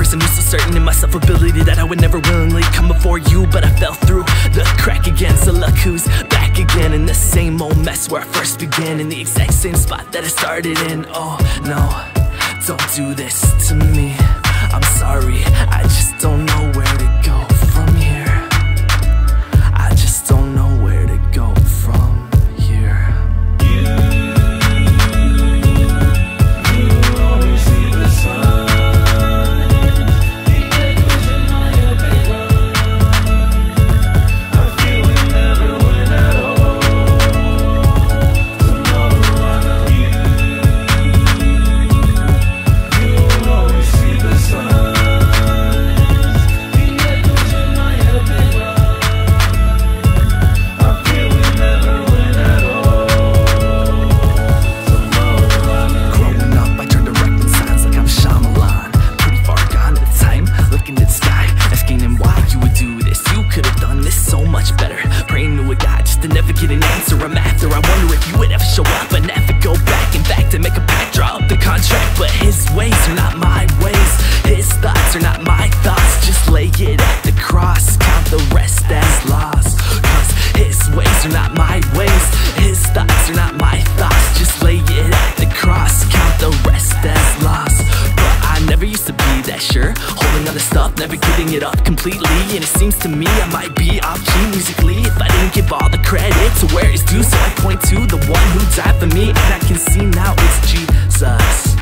person who's so certain in my self-ability that I would never willingly come before you, but I fell through the crack again. So look who's back again in the same old mess where I first began, in the exact same spot that I started in. Oh no, don't do this to me. I'm sorry, I just don't know where to go from here. I just don't know where to go from here. You always see the sun. The echoes in my head, they run. I feel we never win at all. Tomorrow I know you always see the sun. Never get an answer I'm after. I wonder if you would ever show up and never go back. In fact, to make a pact, draw up the contract. But his ways are not my ways, his thoughts are not my thoughts. Just lay it at the cross, count the rest as loss. Cause his ways are not my ways, his thoughts are not my thoughts. Just lay it at the cross, count the rest as loss. But I never used to be that sure, holding on to stuff, never giving it up completely. And it seems to me I might be off key musically if I didn't give all the credit to where it's due. So I point to the one who died for me, and I can see now it's Jesus.